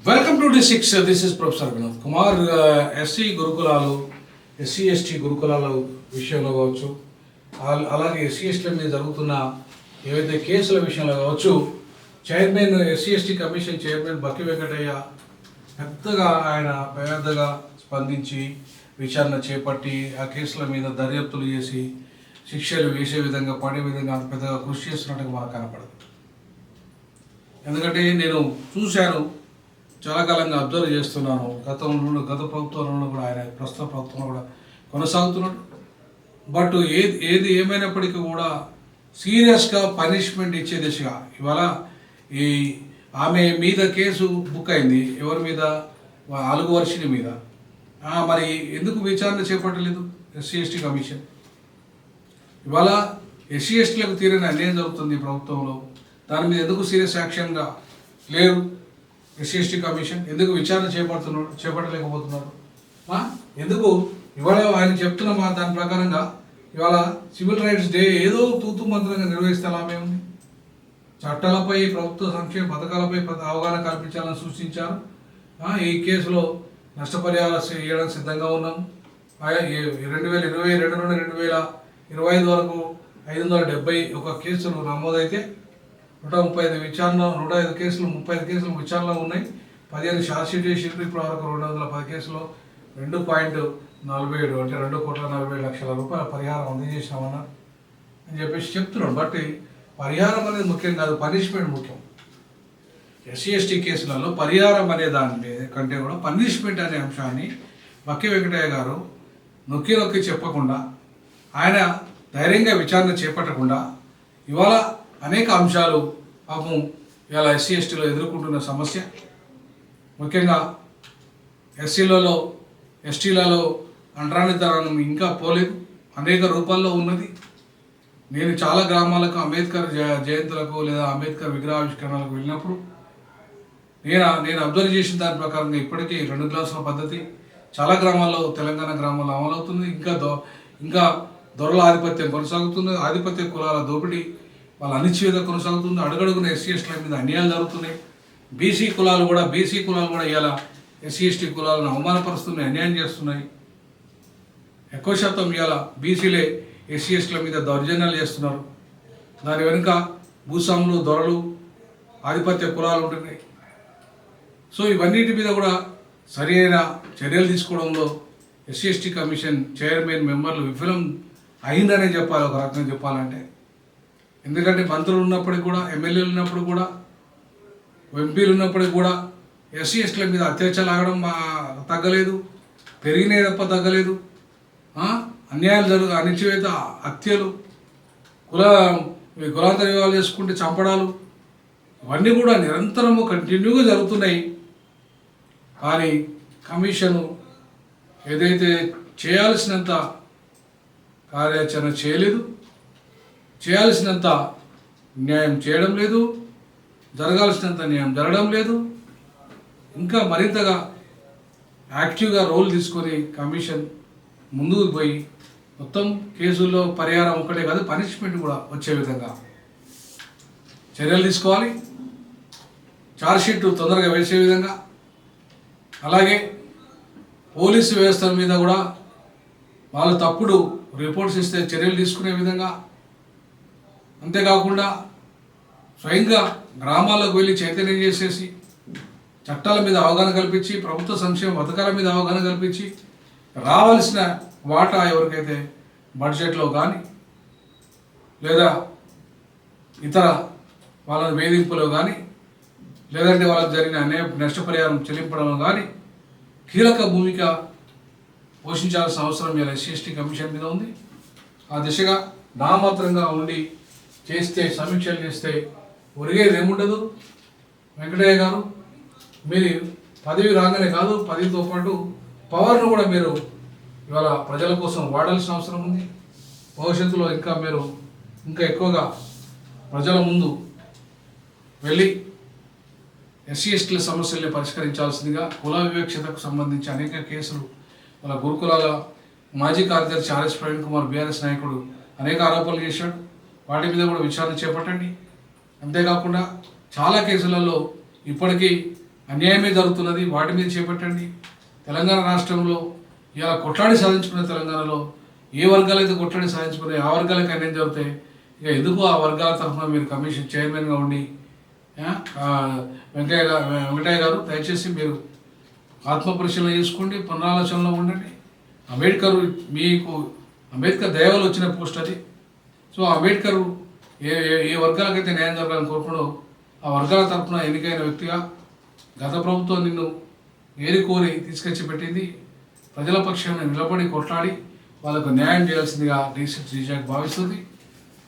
Welcome to డి6. This is professor Vinod Kumar. SC గురుకులాలు, SC ST గురుకులాల విషయంలో కావచ్చు, అలాగే ఎస్సీ ఎస్టీల మీద జరుగుతున్న ఏవైతే కేసుల విషయంలో కావచ్చు, chairman SC ST commission chairman బక్కి వెంకటయ్య పెద్దగా స్పందించి విచారణ చేపట్టి ఆ కేసుల మీద దర్యాప్తులు చేసి శిక్షలు వేసే విధంగా పడే విధంగా అంత పెద్దగా కృషి చేస్తున్నట్టుగా మనకు కనపడదు. ఎందుకంటే నేను చూశాను, చాలా కాలంగా అబ్జర్వ్ చేస్తున్నాను. గత ప్రభుత్వంలో కూడా ఆయన ప్రస్తుత ప్రభుత్వంలో కూడా కొనసాగుతున్నాడు. బట్ ఏది ఏమైనప్పటికీ కూడా సీరియస్గా పనిష్మెంట్ ఇచ్చే దిశగా ఇవాళ ఆమె మీద కేసు బుక్ అయింది. ఎవరి మీద? అలుగు వర్షిని మీద. మరి ఎందుకు విచారణ చేపట్టలేదు ఎస్సీ ఎస్టీ కమిషన్? ఇవాళ ఎస్సీ ఎస్టీలకు తీరని అన్యాయం జరుగుతుంది ప్రభుత్వంలో. దాని మీద ఎందుకు సీరియస్ యాక్షన్గా లేరు ఎస్సీ ఎస్టీ కమిషన్? ఎందుకు విచారణ చేపట్టలేకపోతున్నారు? ఎందుకు ఇవాళ ఆయన చెప్తున్న దాని ప్రకారంగా ఇవాళ సివిల్ రైట్స్ డే ఏదో తూతు మంత్రంగా నిర్వహిస్తే ఆమె ఉంది. చట్టాలపై, ప్రభుత్వ సంక్షేమ పథకాలపై అవగాహన కల్పించాలని సూచించారు. ఈ కేసులో నష్టపరిహారం ఇవ్వడానికి సిద్ధంగా ఉన్నాము. 2022 నుండి 2025 వరకు 571 కేసులు నమోదైతే 135 కేసులు 35 కేసులు విచారణలో ఉన్నాయి. 15 ఛార్జ్షీట్ చేసిండ్రు. ఇప్పటి వరకు 210 కేసులో 2.47 అంటే 2,47,00,000 రూపాయల పరిహారం అందజేసినామన్నారు అని చెప్పేసి చెప్తున్నాడు. బట్ పరిహారం అనేది ముఖ్యం కాదు, పనిష్మెంట్ ముఖ్యం. ఎస్సీ ఎస్టీ కేసులలో పరిహారం అనే దాని కంటే కూడా పనిష్మెంట్ అనే అంశాన్ని బక్కి వెంకటయ్య గారు నొక్కి చెప్పకుండా, ఆయన ధైర్యంగా విచారణ చేపట్టకుండా ఇవాళ అనేక అంశాలు పాపం ఇవాళ ఎస్సీ ఎస్టీలో ఎదుర్కొంటున్న సమస్య, ముఖ్యంగా ఎస్సీలలో ఎస్టీలలో అంటరానితనం ఇంకా పోలేదు, అనేక రూపాల్లో ఉన్నది. నేను చాలా గ్రామాలకు అంబేద్కర్ జయంతులకు లేదా అంబేద్కర్ విగ్రహావిష్కరణలకు వెళ్ళినప్పుడు నేను అబ్జర్వ్ చేసిన దాని ప్రకారంగా ఇప్పటికీ 2 గ్లాసుల పద్ధతి చాలా గ్రామాల్లో, తెలంగాణ గ్రామాల్లో అమలవుతుంది. ఇంకా దొరల ఆధిపత్యం కొనసాగుతుంది. ఆధిపత్య కులాల దోపిడీ, వాళ్ళ అనిశ్చిత కొనసాగుతుంది. అడుగడుగున ఎస్సీ ఎస్టీల మీద అన్యాయాలు జరుగుతున్నాయి. బీసీ కులాలు కూడా ఇవాళ ఎస్సీ ఎస్టీ కులాలను అవమానపరుస్తున్నాయి, అన్యాయం చేస్తున్నాయి. ఎక్కువ శాతం ఇవాళ బీసీలే ఎస్సీ ఎస్టీల మీద దౌర్జన్యాలు చేస్తున్నారు. దాని వెనుక భూస్వాములు, దొరలు, ఆధిపత్య కులాలు ఉంటున్నాయి. సో ఇవన్నిటి మీద కూడా సరి అయిన చర్యలు తీసుకోవడంలో ఎస్సీ ఎస్టీ కమిషన్ చైర్మన్ మెంబర్లు విఫలం అయిందనే చెప్పాలి, ఒక రకంగా చెప్పాలంటే. ఎందుకంటే మంత్రులు ఉన్నప్పటికీ కూడా, ఎమ్మెల్యేలు ఉన్నప్పుడు కూడా, ఎంపీలు ఉన్నప్పటికీ కూడా ఎస్సీ ఎస్టీల మీద అత్యాచారాలు ఆగడం తగ్గలేదు, పెరిగినాయి తప్ప తగ్గలేదు. అన్యాయాలు అణిచివేత, హత్యలు, కులాంతర వివాహాలు చేసుకుంటే చంపడాలు, ఇవన్నీ కూడా నిరంతరము కంటిన్యూగా జరుగుతున్నాయి. కానీ కమిషను ఏదైతే చేయాల్సినంత కార్యాచరణ చేయలేదు, చేయాల్సినంత న్యాయం చేయడం లేదు, జరగాల్సినంత న్యాయం జరగడం లేదు. ఇంకా మరింతగా యాక్టివ్గా రోల్ తీసుకొని కమిషన్ ముందుకు పోయి మొత్తం కేసుల్లో పరిహారం ఒక్కటే కాదు, పనిష్మెంట్ కూడా వచ్చే విధంగా చర్యలు తీసుకోవాలి. ఛార్జ్షీట్ తొందరగా వేసే విధంగా, అలాగే పోలీసు వ్యవస్థ మీద కూడా వాళ్ళు తప్పుడు రిపోర్ట్స్ ఇస్తే చర్యలు తీసుకునే విధంగా, అంతేకాకుండా స్వయంగా గ్రామాలకు వెళ్ళి చైతన్యం చేసేసి చట్టాల మీద అవగాహన కల్పించి, ప్రభుత్వ సంక్షేమ పథకాల మీద అవగాహన కల్పించి, రావాల్సిన వాటా ఎవరికైతే బడ్జెట్లో కానీ లేదా ఇతర వాళ్ళ వేధింపులో కానీ, లేదంటే వాళ్ళకి జరిగిన నష్టపరిహారం చెల్లింపడంలో కానీ కీలక భూమిక పోషించాల్సిన అవసరం ఇలా ఎస్సీ ఎస్టీ కమిషన్ మీద ఉంది. ఆ దిశగా నామాత్రంగా ఉండి చేస్తే, సమీక్షలు చేస్తే ఒరిగేది ఏముండదు. వెంకటయ్య గారు, మీరు పదవి రాగానే కాదు, పదవితో పాటు పవర్ను కూడా మీరు ఇవాళ ప్రజల కోసం వాడాల్సిన అవసరం ఉంది. భవిష్యత్తులో మీరు ఇంకా ఎక్కువగా ప్రజల ముందు వెళ్ళి ఎస్సీ ఎస్టీల సమస్యల్ని పరిష్కరించాల్సిందిగా, కుల వివక్షతకు సంబంధించి అనేక కేసులు వాళ్ళ గురుకులాల మాజీ కార్యదర్శి ఆర్ఎస్ ప్రవీణ్ కుమార్ బీఆర్ఎస్ నాయకుడు అనేక ఆరోపణలు చేశాడు. వాటి మీద కూడా విచారణ చేపట్టండి. అంతేకాకుండా చాలా కేసులలో ఇప్పటికీ అన్యాయమే జరుగుతున్నది, వాటి మీద చేపట్టండి. తెలంగాణ రాష్ట్రంలో ఇలా కొట్లాడి సాధించుకునే తెలంగాణలో ఏ వర్గాలు అయితే కొట్లాడి సాధించుకునే ఆ వర్గాలకు అన్యాయం జరుగుతాయి. ఇక ఎందుకు ఆ వర్గాల తరఫున మీరు కమిషన్ చైర్మన్గా ఉండి వెంకటయ్య గారు దయచేసి మీరు ఆత్మపరిశీలన చేసుకోండి, పునరాలోచనలో ఉండండి. అంబేద్కర్ దయవల్ల వచ్చిన పోస్ట్ అది. సో అంబేద్కర్ ఏ ఏ వర్గాలకైతే న్యాయం జరగాలని కోరుకున్నాడో ఆ వర్గాల తరఫున ఎన్నికైన వ్యక్తిగా గత ప్రభుత్వం నిన్ను కోరి తీసుకొచ్చి పెట్టింది. ప్రజల పక్షాన నిలబడి కొట్లాడి వాళ్ళకు న్యాయం చేయాల్సిందిగా డీజాక్ భావిస్తుంది.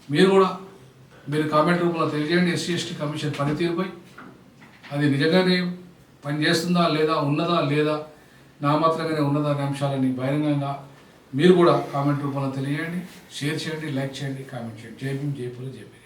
మీరు కామెంట్ రూపంలో తెలియజేయండి. ఎస్సీ ఎస్టీ కమిషన్ పనితీరుపై అది నిజంగానే పనిచేస్తుందా లేదా, ఉన్నదా లేదా, నామాత్రంగానే ఉన్నదా అనే అంశాలని బహిరంగంగా మీరు కూడా కామెంట్ రూపంలో తెలియజేయండి. షేర్ చేయండి, లైక్ చేయండి, కామెంట్ చేయండి. జై భీమ్, జై పూల, జై భీమ్.